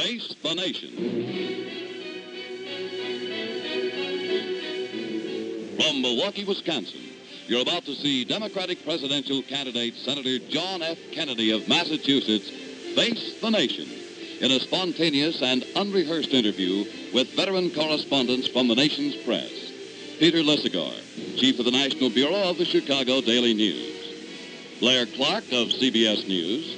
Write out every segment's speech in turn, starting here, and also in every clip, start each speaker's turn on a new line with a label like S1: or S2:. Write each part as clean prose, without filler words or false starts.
S1: Face the Nation. From Milwaukee, Wisconsin, you're about to see Democratic presidential candidate Senator John F. Kennedy of Massachusetts face the nation in a spontaneous and unrehearsed interview with veteran correspondents from the nation's press. Peter Lisagor, chief of the National Bureau of the Chicago Daily News, Blair Clark of CBS News,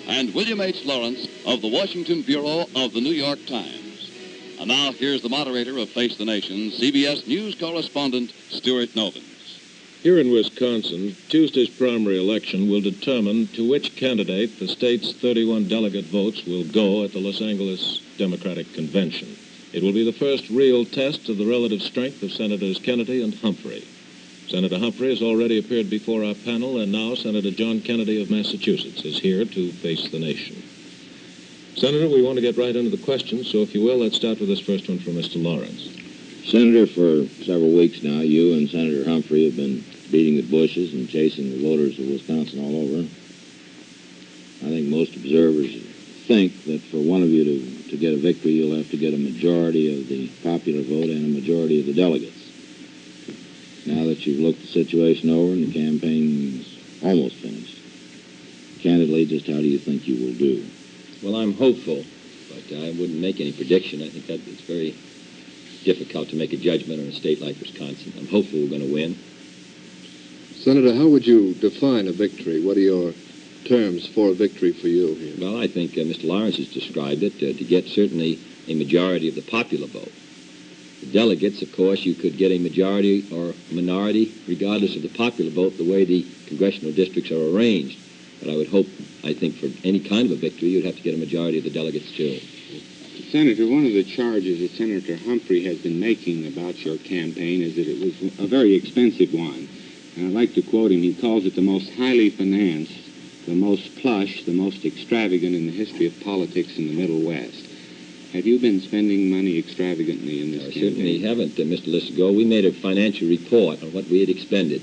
S1: and William H. Lawrence of the Washington Bureau of the New York Times. And now here's the moderator of Face the Nation, CBS News correspondent Stuart Novins.
S2: Here in Wisconsin, Tuesday's primary election will determine to which candidate the state's 31 delegate votes will go at the Los Angeles Democratic Convention. It will be the first real test of the relative strength of Senators Kennedy and Humphrey. Senator Humphrey has already appeared before our panel, and now Senator John Kennedy of Massachusetts is here to face the nation. Senator, we want to get right into the questions, so if you will, let's start with this first one from Mr. Lawrence.
S3: Senator, for several weeks now, you and Senator Humphrey have been beating the bushes and chasing the voters of Wisconsin all over. I think most observers think that for one of you to get a victory, you'll have to get a majority of the popular vote and a majority of the delegates. Now that you've looked the situation over and the campaign's almost finished, candidly, just how do you think you will do?
S4: Well, I'm hopeful, but I wouldn't make any prediction. I think that it's very difficult to make a judgment on a state like Wisconsin. I'm hopeful we're going to win.
S5: Senator, how would you define a victory? What are your terms for a victory for you here?
S4: Well, I think Mr. Lawrence has described it, to get certainly a majority of the popular vote. The delegates, of course, you could get a majority or minority, regardless of the popular vote, the way the congressional districts are arranged. But I think for any kind of a victory, you'd have to get a majority of the delegates, too.
S6: Senator, one of the charges that Senator Humphrey has been making about your campaign is that it was a very expensive one. And I'd like to quote him. He calls it the most highly financed, the most plush, the most extravagant in the history of politics in the Middle West. Have you been spending money extravagantly in this campaign?
S4: I certainly haven't, Mr. Lisagor. We made a financial report on what we had expended,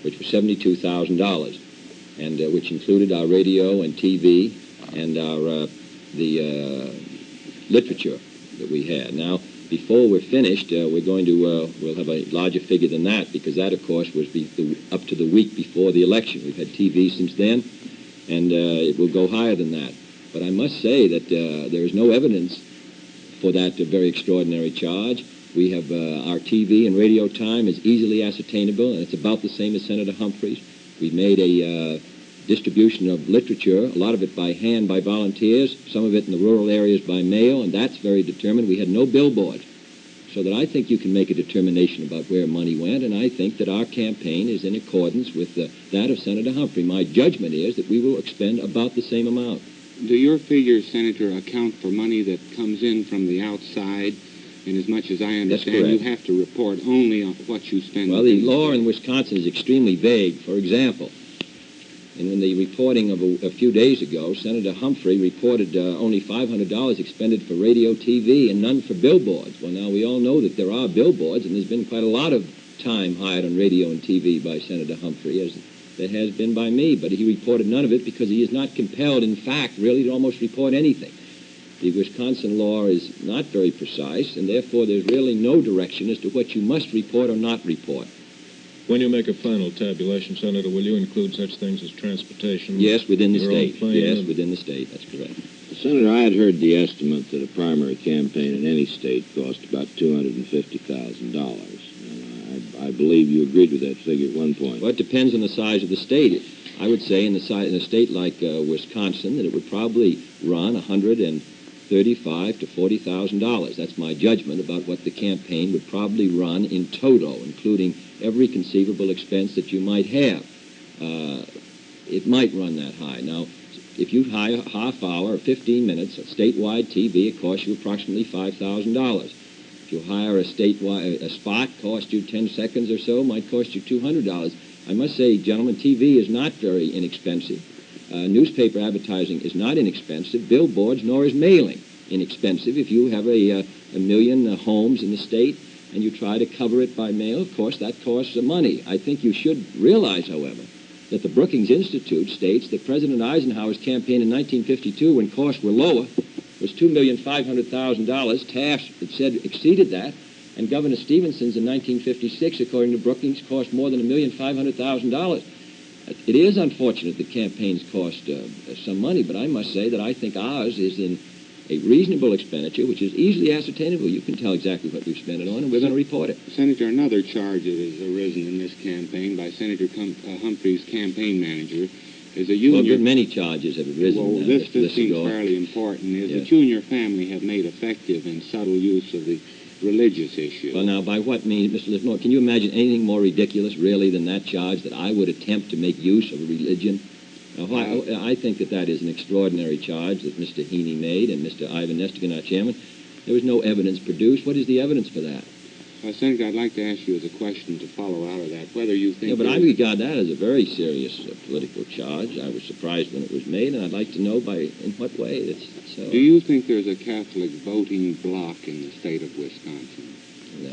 S4: which was $72,000, and which included our radio and TV and our literature that we had. Now, before we're finished, we'll have a larger figure than that, because that, of course, was up to the week before the election. We've had TV since then, and it will go higher than that. But I must say that there is no evidence for that very extraordinary charge. We have our TV and radio time is easily ascertainable, and it's about the same as Senator Humphrey's. We've made a distribution of literature, a lot of it by hand by volunteers, some of it in the rural areas by mail, and that's very determined. We had no billboards, so that I think you can make a determination about where money went, and I think that our campaign is in accordance with that of Senator Humphrey. My judgment is that we will expend about the same amount.
S6: Do your figures, Senator, account for money that comes in from the outside? And as much as I understand, you have to report only on what you spend.
S4: Well, the law in Wisconsin is extremely vague. For example, in the reporting of a few days ago, Senator Humphrey reported only $500 expended for radio, TV, and none for billboards. Well, now, we all know that there are billboards, and there's been quite a lot of time hired on radio and TV by Senator Humphrey, as there has been by me, but he reported none of it because he is not compelled, in fact, really, to almost report anything. The Wisconsin law is not very precise, and therefore there's really no direction as to what you must report or not report.
S2: When you make a final tabulation, Senator, will you include such things as transportation?
S4: Yes, within the
S2: your
S4: state.
S2: own plane?
S4: Yes, within the state. That's correct.
S3: Senator, I had heard the estimate that a primary campaign in any state cost about $250,000. I believe you agreed with that figure at one point.
S4: Well, it depends on the size of the state. I would say in a state like Wisconsin that it would probably run $135,000 to $40,000. That's my judgment about what the campaign would probably run in total, including every conceivable expense that you might have. It might run that high. Now, if you hire a half hour or 15 minutes of statewide TV, it costs you approximately $5,000. If you hire a spot, cost you 10 seconds or so, might cost you $200. I must say, gentlemen, TV is not very inexpensive. Newspaper advertising is not inexpensive. Billboards, nor is mailing inexpensive. If you have a million homes in the state and you try to cover it by mail, of course, that costs money. I think you should realize, however, that the Brookings Institute states that President Eisenhower's campaign in 1952, when costs were lower, was $2,500,000. Taft, it said, exceeded that. And Governor Stevenson's in 1956, according to Brookings, cost more than $1,500,000. It is unfortunate that campaigns cost some money, but I must say that I think ours is in a reasonable expenditure, which is easily ascertainable. You can tell exactly what we've spent it on, and we're going to report it.
S6: Senator, another charge that has arisen in this campaign by Senator Humphrey's campaign manager is a
S4: Well, a
S6: junior...
S4: good many charges have arisen.
S6: Well, this
S4: Mr.
S6: seems
S4: Gore.
S6: fairly important, is the
S4: Yes.
S6: junior family have made effective and subtle use of the religious issue.
S4: Well, now, by what means, Mr. Livermore, can you imagine anything more ridiculous, really, than that charge, that I would attempt to make use of religion? Now, I think that is an extraordinary charge that Mr. Heaney made and Mr. Ivan Nestigan, our chairman. There was no evidence produced. What is the evidence for that?
S6: Senator, I'd like to ask you as a question to follow out of that, whether you think...
S4: Yeah, but I regard that as a very serious political charge. I was surprised when it was made, and I'd like to know in what way it's so.
S6: Do you think there's a Catholic voting bloc in the state of Wisconsin?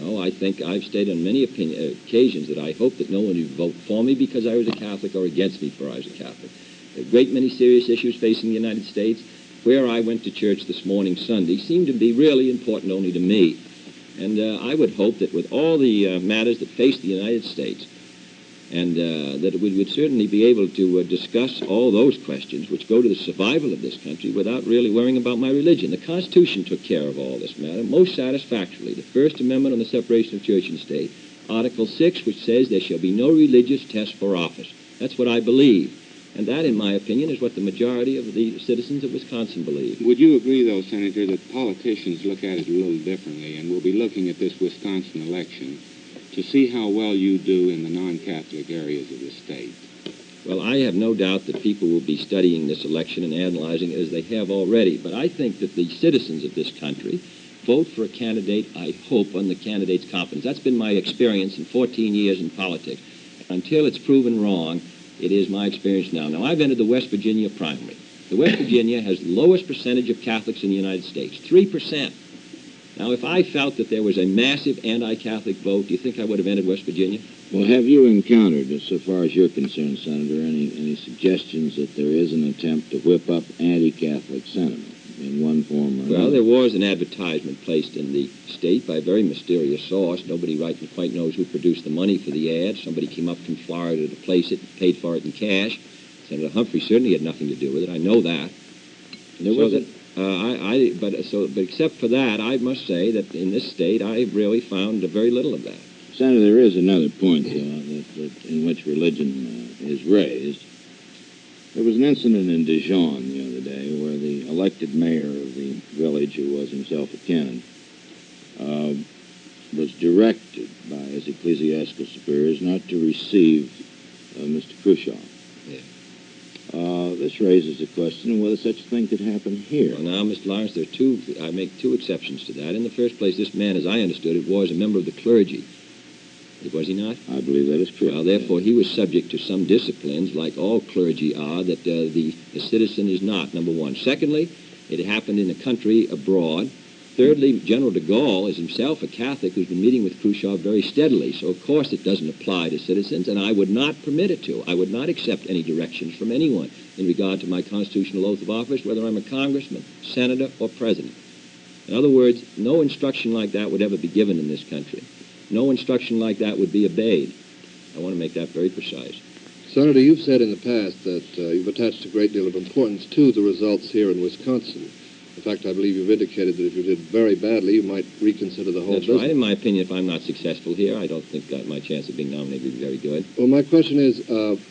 S4: No, I think I've stated on many occasions that I hope that no one would vote for me because I was a Catholic or against me for I was a Catholic. There are a great many serious issues facing the United States. Where I went to church this morning, Sunday, seemed to be really important only to me. And I would hope that with all the matters that face the United States, and that we would certainly be able to discuss all those questions which go to the survival of this country without really worrying about my religion. The Constitution took care of all this matter most satisfactorily. The First Amendment on the separation of church and state, Article 6, which says there shall be no religious test for office. That's what I believe. And that, in my opinion, is what the majority of the citizens of Wisconsin believe.
S6: Would you agree, though, Senator, that politicians look at it a little differently, and we'll be looking at this Wisconsin election to see how well you do in the non-Catholic areas of the state?
S4: Well, I have no doubt that people will be studying this election and analyzing it as they have already. But I think that the citizens of this country vote for a candidate, I hope, on the candidate's competence. That's been my experience in 14 years in politics. Until it's proven wrong, it is my experience now. Now, I've entered the West Virginia primary. The West Virginia has the lowest percentage of Catholics in the United States, 3%. Now, if I felt that there was a massive anti-Catholic vote, do you think I would have entered West Virginia?
S3: Well, have you encountered, so far as you're concerned, Senator, any suggestions that there is an attempt to whip up anti-Catholic sentiment in one form or another?
S4: Well, there was an advertisement placed in the state by a very mysterious source. Nobody quite knows who produced the money for the ad. Somebody came up from Florida to place it and paid for it in cash. Senator Humphrey certainly had nothing to do with it. I know that.
S3: There was
S4: but except for that, I must say that in this state, I've really found very little of that.
S3: Senator, there is another point in which religion is raised. There was an incident in Dijon the other day where the elected mayor of the village, who was himself a canon, was directed by his ecclesiastical superiors not to receive Mr. Khrushchev.
S4: Yeah.
S3: This raises the question of whether such a thing could happen here.
S4: Well, now, Mr. Lawrence, I make two exceptions to that. In the first place, this man, as I understood it, was a member of the clergy. Was he not?
S3: I believe that is correct.
S4: Well, therefore, he was subject to some disciplines, like all clergy are, that the citizen is not, number one. Secondly, it happened in a country abroad. Thirdly, General de Gaulle is himself a Catholic who's been meeting with Khrushchev very steadily, so of course it doesn't apply to citizens, and I would not permit it to. I would not accept any directions from anyone in regard to my constitutional oath of office, whether I'm a congressman, senator, or president. In other words, no instruction like that would ever be given in this country. No instruction like that would be obeyed. I want to make that very precise.
S5: Senator, you've said in the past that you've attached a great deal of importance to the results here in Wisconsin. In fact, I believe you've indicated that if you did very badly, you might reconsider the whole
S4: That's
S5: business.
S4: right. In my opinion, if I'm not successful here, I don't think that my chance of being nominated would be very good.
S5: Well, my question is,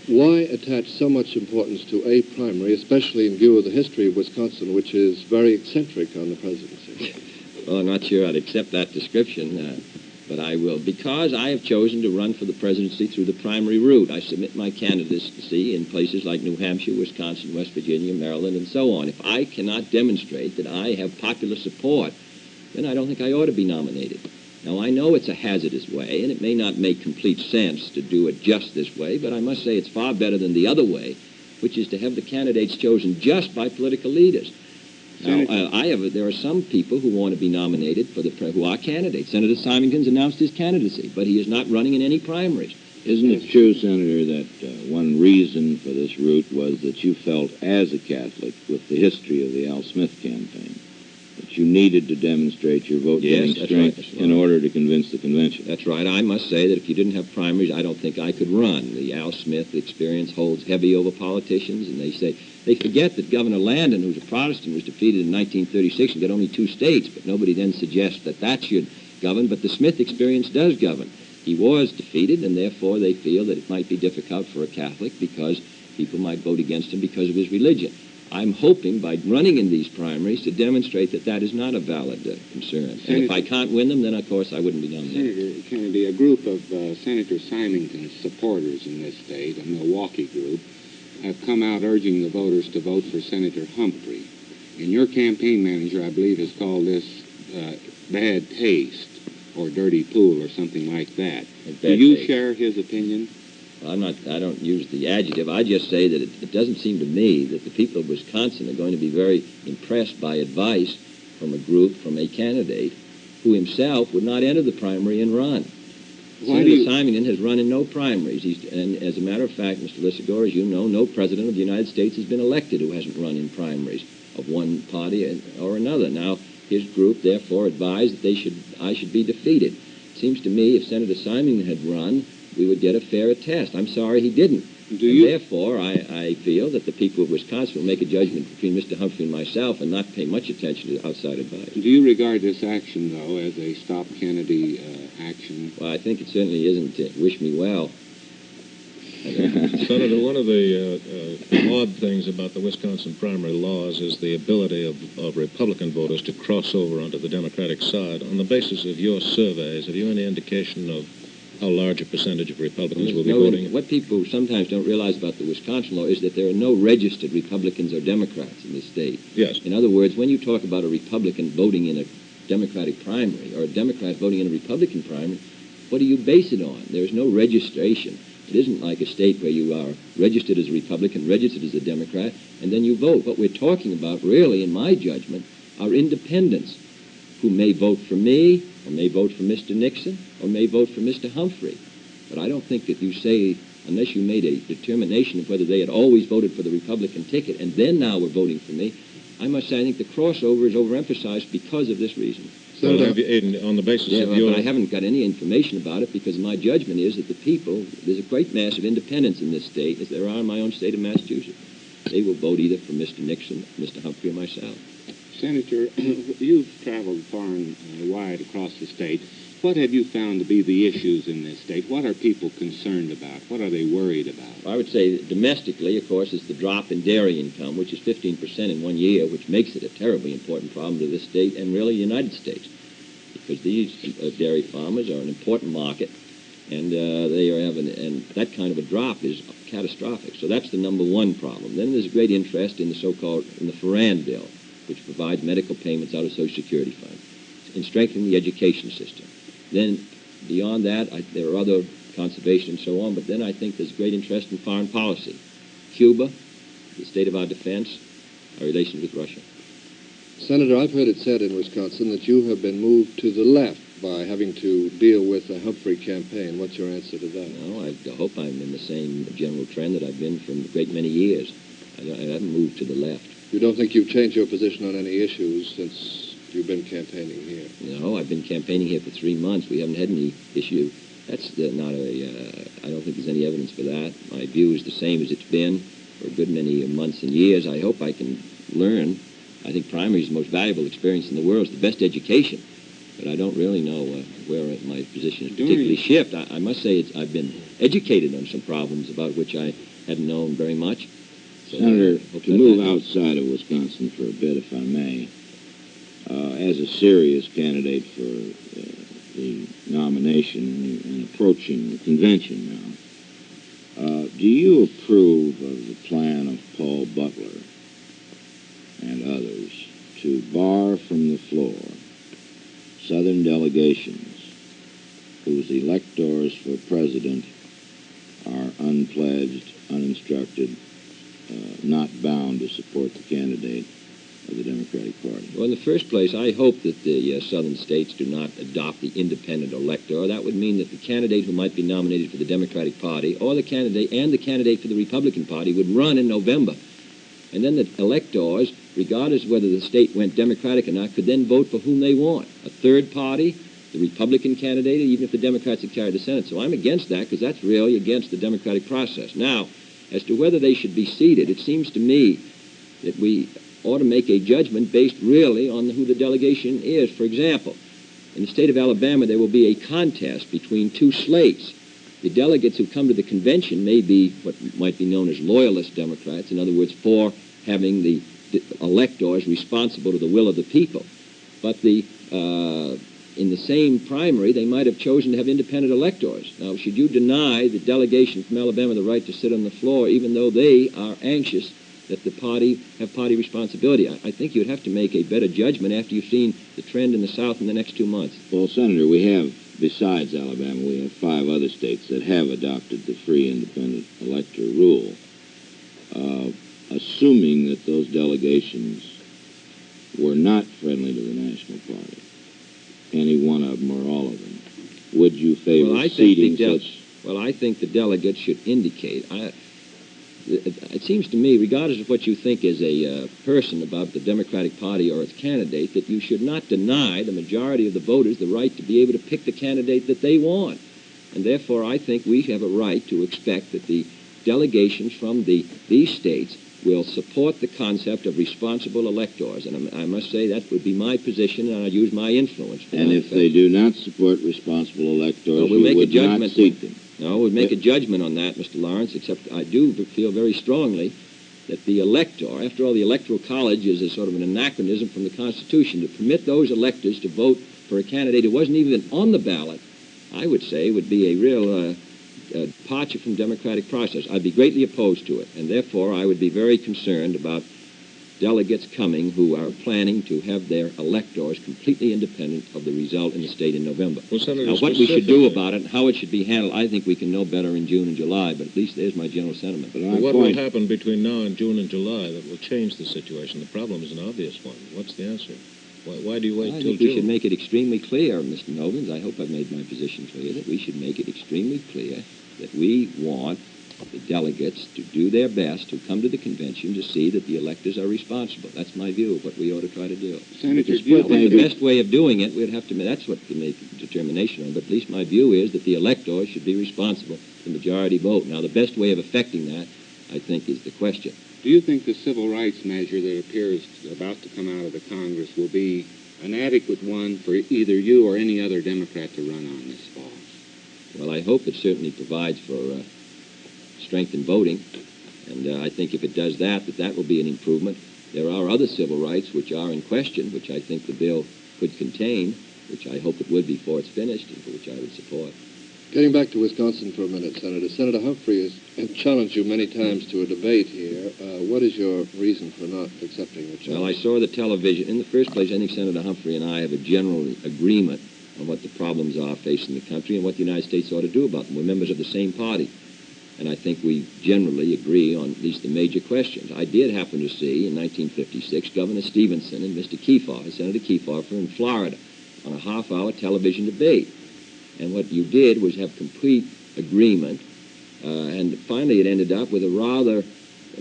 S5: why attach so much importance to a primary, especially in view of the history of Wisconsin, which is very eccentric on the presidency?
S4: Well, I'm not sure I'd accept that description, but I will, because I have chosen to run for the presidency through the primary route. I submit my candidacy in places like New Hampshire, Wisconsin, West Virginia, Maryland, and so on. If I cannot demonstrate that I have popular support, then I don't think I ought to be nominated. Now, I know it's a hazardous way, and it may not make complete sense to do it just this way, but I must say it's far better than the other way, which is to have the candidates chosen just by political leaders. Now, there are some people who want to be nominated who are candidates. Senator Symington's announced his candidacy, but he is not running in any primaries.
S3: Isn't it true, Senator, that one reason for this route was that you felt, as a Catholic, with the history of the Al Smith campaign, you needed to demonstrate your vote-getting
S4: Yes, that's
S3: strength
S4: right.
S3: in order to convince the convention.
S4: That's right. I must say that if you didn't have primaries, I don't think I could run. The Al Smith experience holds heavy over politicians, and they forget that Governor Landon, who's a Protestant, was defeated in 1936 and got only 2 states, but nobody then suggests that should govern, but the Smith experience does govern. He was defeated, and therefore they feel that it might be difficult for a Catholic because people might vote against him because of his religion. I'm hoping by running in these primaries to demonstrate that is not a valid concern. And if I can't win them, then of course I wouldn't be nominated.
S6: Senator Kennedy, a group of Senator Symington's supporters in this state, a Milwaukee group, have come out urging the voters to vote for Senator Humphrey. And your campaign manager, I believe, has called this bad taste or dirty pool or something like that. Do you share his opinion?
S4: I don't use the adjective. I just say that it doesn't seem to me that the people of Wisconsin are going to be very impressed by advice from a candidate who himself would not enter the primary and run. Senator Symington has run in no primaries. And as a matter of fact, Mr. Lissagore, as you know, no president of the United States has been elected who hasn't run in primaries of one party or another. Now, his group, therefore, advised that I should be defeated. It seems to me if Senator Symington had run, we would get a fairer test. I'm sorry he didn't. Therefore, I feel that the people of Wisconsin will make a judgment between Mr. Humphrey and myself and not pay much attention to outside advice.
S6: Do you regard this action, though, as a Stop Kennedy action?
S4: Well, I think it certainly isn't. Wish me well.
S2: Senator, one of the odd things about the Wisconsin primary laws is the ability of Republican voters to cross over onto the Democratic side. On the basis of your surveys, have you any indication of how large a percentage of Republicans will be voting?
S4: What people sometimes don't realize about the Wisconsin law is that there are no registered Republicans or Democrats in this state.
S2: Yes.
S4: In other words, when you talk about a Republican voting in a Democratic primary or a Democrat voting in a Republican primary, what do you base it on? There is no registration. It isn't like a state where you are registered as a Republican, registered as a Democrat, and then you vote. What we're talking about, really, in my judgment, are independents who may vote for me, or may vote for Mr. Nixon, or may vote for Mr. Humphrey. But I don't think that you say, unless you made a determination of whether they had always voted for the Republican ticket and then now were voting for me, I must say I think the crossover is overemphasized because of this reason.
S2: So have you, on the basis of your...
S4: but I haven't got any information about it because my judgment is that the people, there's a great mass of independents in this state, as there are in my own state of Massachusetts. They will vote either for Mr. Nixon, Mr. Humphrey, or myself.
S6: Senator, you've traveled far and wide across the state. What have you found to be the issues in this state? What are people concerned about? What are they worried about?
S4: I would say that domestically, of course, is the drop in dairy income, which is 15% in 1 year, which makes it a terribly important problem to this state and really the United States, because these dairy farmers are an important market, and and that kind of a drop is catastrophic. So that's the number one problem. Then there's a great interest in the Farand bill, which provides medical payments out of Social Security Fund, in strengthening the education system. Then, beyond that, there are other conservation and so on, but then I think there's great interest in foreign policy. Cuba, the state of our defense, our relations with Russia.
S5: Senator, I've heard it said in Wisconsin that you have been moved to the left by having to deal with the Humphrey campaign. What's your answer to that?
S4: No, I hope I'm in the same general trend that I've been for a great many years. I haven't moved to the left.
S5: You don't think you've changed your position on any issues since you've been campaigning here?
S4: No, I've been campaigning here for 3 months. We haven't had any issue. That's not I don't think there's any evidence for that. My view is the same as it's been for a good many months and years. I hope I can learn. I think primary is the most valuable experience in the world. It's the best education. But I don't really know where my position is particularly shift. I must say I've been educated on some problems about which I hadn't known very much. So
S3: Senator, to move outside of Wisconsin for a bit, if I may, as a serious candidate for the nomination and approaching the convention now, do you approve of the plan of Paul Butler and others to bar from the floor Southern delegations whose electors for president are unpledged, uninstructed, not bound to support the candidate of the Democratic Party?
S4: Well, in the first place, I hope that the southern states do not adopt the independent elector. That would mean that the candidate who might be nominated for the Democratic Party or the candidate for the Republican Party would run in November. And then the electors regardless of whether the state went Democratic or not, could then vote for whom they want. A third party, the Republican candidate, even if the Democrats had carried the Senate. So I'm against that because that's really against the democratic process. Now, as to whether they should be seated, it seems to me that we ought to make a judgment based really on who the delegation is. For example, in the state of Alabama, there will be a contest between two slates. The delegates who come to the convention may be what might be known as loyalist Democrats, in other words, for having the electors responsible to the will of the people. But in the same primary, they might have chosen to have independent electors. Now, should you deny the delegation from Alabama the right to sit on the floor, even though they are anxious that the party have party responsibility? I think you'd have to make a better judgment after you've seen the trend in the South in the next 2 months.
S3: Well, Senator, we have, besides Alabama, we have 5 other states that have adopted the free independent elector rule. Assuming that those delegations were not friendly to the National Party, any one of them or all of them, would you favor seating such?
S4: Well, I think the delegates should indicate. It seems to me, regardless of what you think as a person about the Democratic Party or its candidate, that you should not deny the majority of the voters the right to be able to pick the candidate that they want. And therefore, I think we have a right to expect that the delegations from these states will support the concept of responsible electors. And I must say that would be my position, and I'd use my influence.
S3: And if they do not support responsible electors,
S4: we'll make
S3: would
S4: a judgment.
S3: not seat them.
S4: No, we'd make a judgment on that, Mr. Lawrence, except I do feel very strongly that the elector, after all, the Electoral College is a sort of an anachronism from the Constitution. To permit those electors to vote for a candidate who wasn't even on the ballot, I would say, would be a real departure from democratic process. I'd be greatly opposed to it, and therefore I would be very concerned about delegates coming who are planning to have their electors completely independent of the result in the state in November.
S2: Well, Senator,
S4: now, what we should do about it and how it should be handled, I think we can know better in June and July, but at least there's my general sentiment.
S3: But
S2: what will happen between now and June and July that will change the situation? The problem is an obvious one. What's the answer? Why do you wait till June?
S4: I think we should make it extremely clear, Mr. Novins. I hope I've made my position clear, that we should make it extremely clear that we want the delegates to do their best to come to the convention to see that the electors are responsible. That's my view of what we ought to try to do.
S6: Senator,
S4: the best way of doing it, we'd have to, that's what to make a determination on, but at least my view is that the electors should be responsible for the majority vote. Now, the best way of effecting that, I think, is the question.
S6: do you think the civil rights measure that appears about to come out of the Congress will be an adequate one for either you or any other Democrat to run on this fall?
S4: Well, I hope it certainly provides for strength in voting, and I think if it does that, that will be an improvement. There are other civil rights which are in question, which I think the bill could contain, which I hope it would before it's finished, and for which I would support.
S5: Getting back to Wisconsin for a minute, Senator. Senator Humphrey has challenged you many times to a debate here. What is your reason for not accepting the challenge?
S4: Well, I saw the television. In the first place, I think Senator Humphrey and I have a general agreement on what the problems are facing the country and what the United States ought to do about them. We're members of the same party, and I think we generally agree on at least the major questions. I did happen to see, in 1956, Governor Stevenson and Mr. Kefauver, Senator Kefauver, in Florida on a half-hour television debate. And what you did was have complete agreement, and finally it ended up with a rather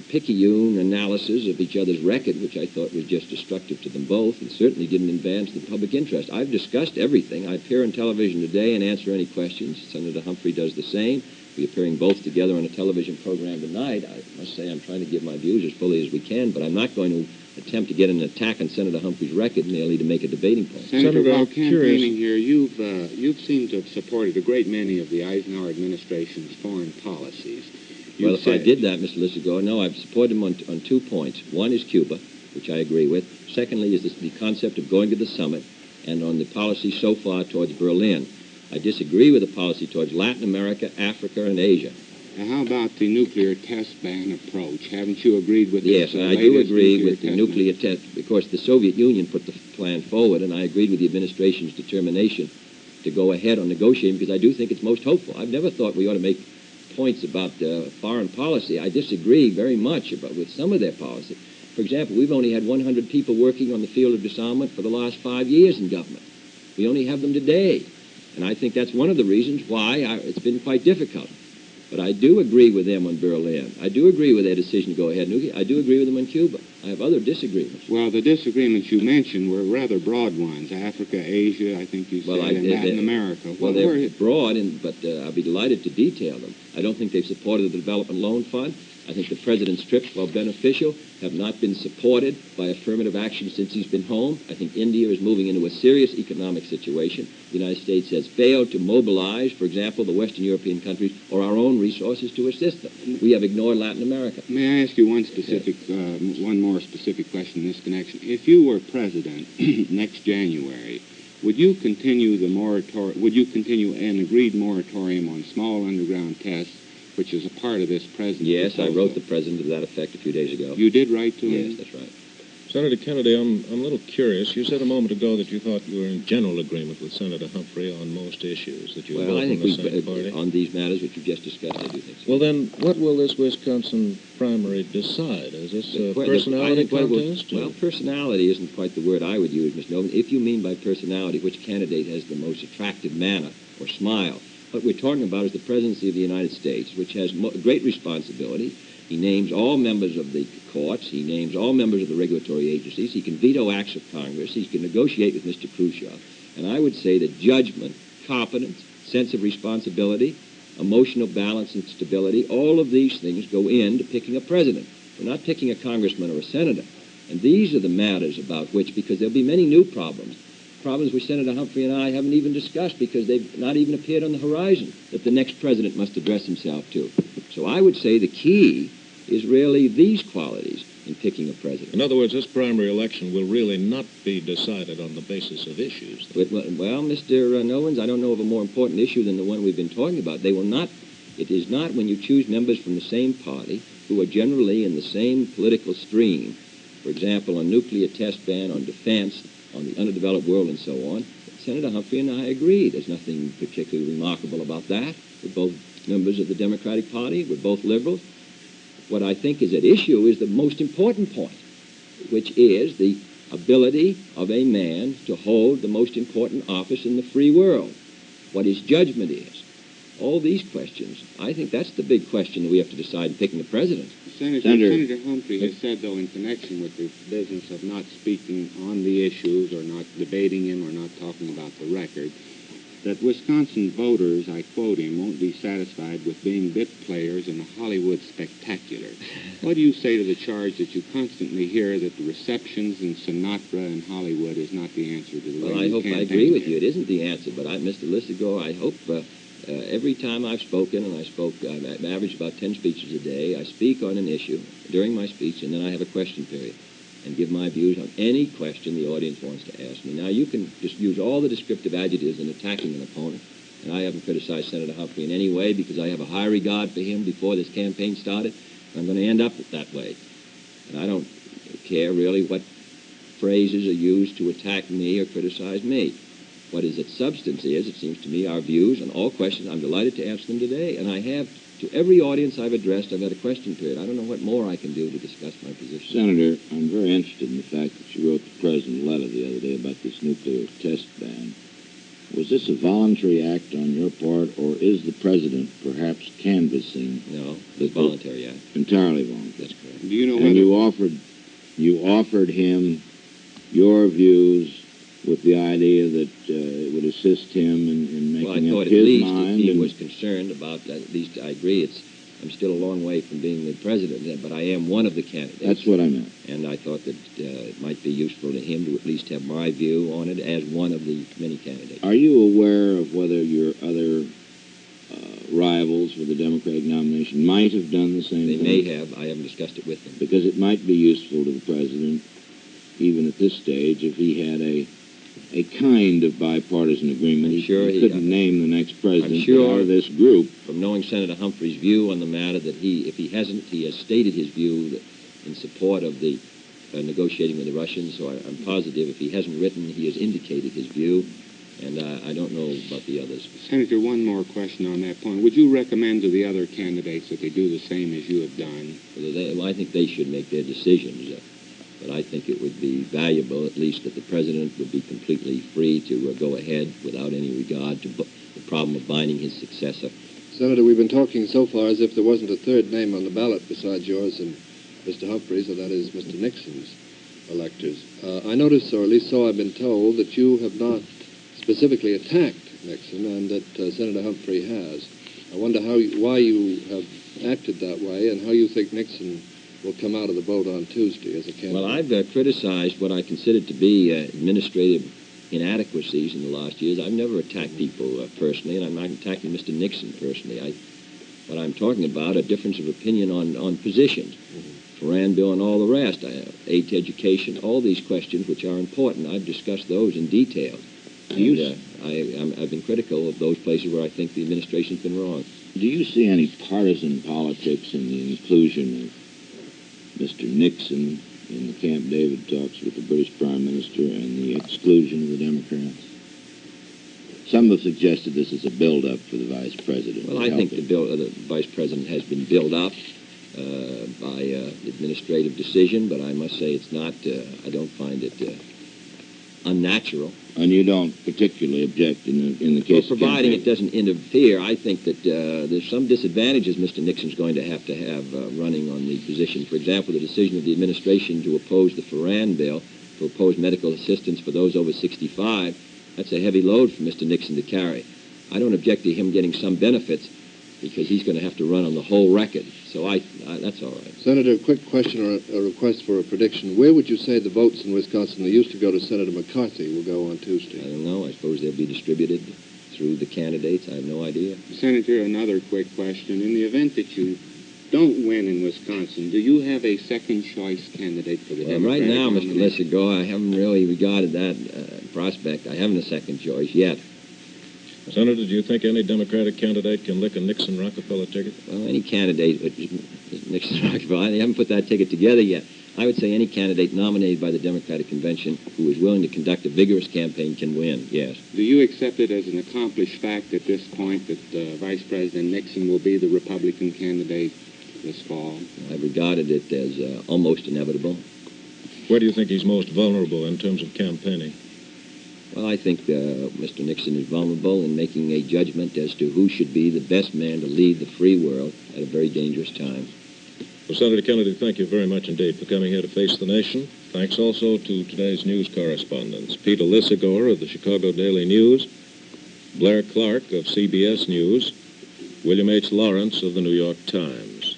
S4: picayune analysis of each other's record, which I thought was just destructive to them both, and certainly didn't advance the public interest. I've discussed everything. I appear on television today and answer any questions. Senator Humphrey does the same. We're appearing both together on a television program tonight. I must say I'm trying to give my views as fully as we can, but I'm not going to attempt to get an attack on Senator Humphrey's record merely to make a debating point.
S6: Senator, while campaigning here, you've seemed to have supported a great many of the Eisenhower administration's foreign policies.
S4: Well, if I did that, Mr. Lissago, no, I've supported him on 2 points. One is Cuba, which I agree with. Secondly is the concept of going to the summit, and on the policy so far towards Berlin. I disagree with the policy towards Latin America, Africa, and Asia.
S6: Now, how about the nuclear test ban approach? Haven't you agreed with
S4: Yes, I do agree with the nuclear test. Of course, the Soviet Union put the plan forward, and I agreed with the administration's determination to go ahead on negotiating because I do think it's most hopeful. I've never thought we ought to make points about foreign policy. I disagree very much with some of their policy. For example, we've only had 100 people working on the field of disarmament for the last 5 years in government. We only have them today. And I think that's one of the reasons why it's been quite difficult. But I do agree with them on Berlin. I do agree with their decision to go ahead. I do agree with them on Cuba. I have other disagreements.
S6: Well, the disagreements you mentioned were rather broad ones. Africa, Asia, I think you said, and Latin America.
S4: Well, they're broad, but I'll be delighted to detail them. I don't think they've supported the Development Loan Fund. I think the President's trips, while beneficial, have not been supported by affirmative action since he's been home. I think India is moving into a serious economic situation. The United States has failed to mobilize, for example, the Western European countries or our own resources to assist them. We have ignored Latin America.
S6: May I ask you one more specific question in this connection? If you were president next January, would you continue an agreed moratorium on small underground tests, which is a part of this president's
S4: Yes,
S6: proposal?
S4: I wrote the president to that effect a few days ago.
S6: You did write to him?
S4: Yes, that's right.
S2: Senator Kennedy, I'm a little curious. You said a moment ago that you thought you were in general agreement with Senator Humphrey on most issues, that you were
S4: Well,
S2: both
S4: I
S2: on
S4: think
S2: the same party.
S4: on these matters which you just discussed, I do think so.
S2: Well, then, what will this Wisconsin primary decide? Is this a personality contest?
S4: Well, personality isn't quite the word I would use, Mr. Nolan. If you mean by personality which candidate has the most attractive manner or smile, what we're talking about is the presidency of the United States, which has great responsibility. He names all members of the courts. He names all members of the regulatory agencies. He can veto acts of Congress. He can negotiate with Mr. Khrushchev. And I would say that judgment, competence, sense of responsibility, emotional balance and stability, all of these things go into picking a president. We're not picking a congressman or a senator. And these are the matters about which, because there'll be many new problems which Senator Humphrey and I haven't even discussed because they've not even appeared on the horizon, that the next president must address himself to. So I would say the key is really these qualities in picking a president.
S2: In other words, this primary election will really not be decided on the basis of issues.
S4: Well, Mr. Nowens, I don't know of a more important issue than the one we've been talking about. It is not when you choose members from the same party who are generally in the same political stream, for example, on nuclear test ban, on defense, on the underdeveloped world and so on. Senator Humphrey and I agree. There's nothing particularly remarkable about that. We're both members of the Democratic Party. We're both liberals. What I think is at issue is the most important point, which is the ability of a man to hold the most important office in the free world, what his judgment is. All these questions, I think that's the big question that we have to decide in picking a president.
S6: Senator Humphrey has said, though, in connection with the business of not speaking on the issues or not debating him or not talking about the record, that Wisconsin voters, I quote him, won't be satisfied with being bit players in the Hollywood spectacular. What do you say to the charge that you constantly hear that the receptions in Sinatra and Hollywood is not the answer to the
S4: Well, I hope I agree with you. It isn't the answer, but Mr. Lissigo, I hope every time I've spoken, and I've averaged about 10 speeches a day, I speak on an issue during my speech, and then I have a question period and give my views on any question the audience wants to ask me. Now, you can just use all the descriptive adjectives in attacking an opponent, and I haven't criticized Senator Humphrey in any way because I have a high regard for him before this campaign started. I'm going to end up that way. And I don't care really what phrases are used to attack me or criticize me. What is its substance is, it seems to me, our views on all questions. I'm delighted to answer them today, and I have, to every audience I've addressed, I've had a question period. I don't know what more I can do to discuss my position.
S3: Senator, I'm very interested in the fact that you wrote the President a letter the other day about this nuclear test ban. Was this a voluntary act on your part, or is the President perhaps canvassing?
S4: No, it was voluntary act.
S3: Entirely voluntary.
S4: That's correct.
S6: Do you know
S3: And you offered him your views with the idea that it would assist him in making
S4: Well, I thought
S3: up
S4: at
S3: his
S4: least
S3: mind.
S4: if he
S3: and-
S4: was concerned about, at least I agree, I'm still a long way from being the president, but I am one of the candidates.
S3: That's what I meant.
S4: And I thought that it might be useful to him to at least have my view on it as one of the many candidates.
S3: Are you aware of whether your other rivals for the Democratic nomination might have done the same
S4: They
S3: thing?
S4: may have. I haven't discussed it with them.
S3: Because it might be useful to the President, even at this stage, if he had a kind of bipartisan agreement.
S4: I'm sure
S3: he couldn't name the next president
S4: I'm sure-
S3: out of this group.
S4: From knowing Senator Humphrey's view on the matter, that if he hasn't, he has stated his view that in support of the negotiating with the Russians. So I'm positive if he hasn't written, he has indicated his view. And I don't know about the others.
S6: Senator, one more question on that point. Would you recommend to the other candidates that they do the same as you have done?
S4: Well, I think they should make their decisions. But I think it would be valuable, at least, that the president would be completely free to go ahead without any regard to the problem of binding his successor
S5: Senator, we've been talking so far as if there wasn't a third name on the ballot besides yours and Mr. Humphrey's, and that is Mr. Nixon's electors. I notice, or at least so I've been told, that you have not specifically attacked Nixon and that Senator Humphrey has. I wonder why you have acted that way and how you think Nixon will come out of the vote on Tuesday as a candidate.
S4: Well, I've criticized what I consider to be administrative inadequacies in the last years. I've never attacked people personally, and I'm not attacking Mr. Nixon personally. What I'm talking about, a difference of opinion on positions. Farran bill and all the rest, aid to education, all these questions which are important. I've discussed those in detail. I've been critical of those places where I think the administration's been wrong.
S3: Do you see any partisan politics in the inclusion of Mr. Nixon in the Camp David talks with the British Prime Minister and the exclusion of the Democrats? Some have suggested this is a build-up for the Vice President.
S4: Well, I think the Vice President has been built up by administrative decision, but I must say it's not, I don't find it unnatural.
S3: And you don't particularly object in the case
S4: of providing it doesn't interfere. I think that there's some disadvantages Mr. Nixon's going to have running on the position. For example, the decision of the administration to oppose the Farran bill, to oppose medical assistance for those over 65, that's a heavy load for Mr. Nixon to carry. I don't object to him getting some benefits because he's going to have to run on the whole record. So that's all right.
S5: Senator, a quick question or a request for a prediction. Where would you say the votes in Wisconsin that used to go to Senator McCarthy will go on Tuesday?
S4: I don't know. I suppose they'll be distributed through the candidates. I have no idea.
S6: Senator, another quick question. In the event that you don't win in Wisconsin, do you have a second-choice candidate for the Democratic
S4: right now,
S6: nomination?
S4: Mr. Lissagore, I haven't really regarded that prospect. I haven't a second choice yet.
S2: Senator, do you think any Democratic candidate can lick a Nixon-Rockefeller ticket?
S4: Well, any candidate, Nixon-Rockefeller, I haven't put that ticket together yet. I would say any candidate nominated by the Democratic Convention who is willing to conduct a vigorous campaign can win, yes.
S6: Do you accept it as an accomplished fact at this point that Vice President Nixon will be the Republican candidate this fall?
S4: I've regarded it as almost inevitable.
S2: Where do you think he's most vulnerable in terms of campaigning?
S4: Well, I think Mr. Nixon is vulnerable in making a judgment as to who should be the best man to lead the free world at a very dangerous time.
S2: Well, Senator Kennedy, thank you very much indeed for coming here to Face the Nation. Thanks also to today's news correspondents, Peter Lissagore of the Chicago Daily News, Blair Clark of CBS News, William H. Lawrence of the New York Times.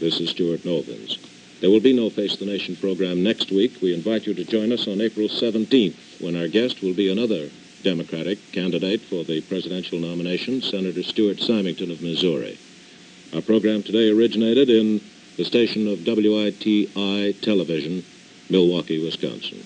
S2: This is Stuart Novins. There will be no Face the Nation program next week. We invite you to join us on April 17th, when our guest will be another Democratic candidate for the presidential nomination, Senator Stuart Symington of Missouri. Our program today originated in the station of WITI Television, Milwaukee, Wisconsin.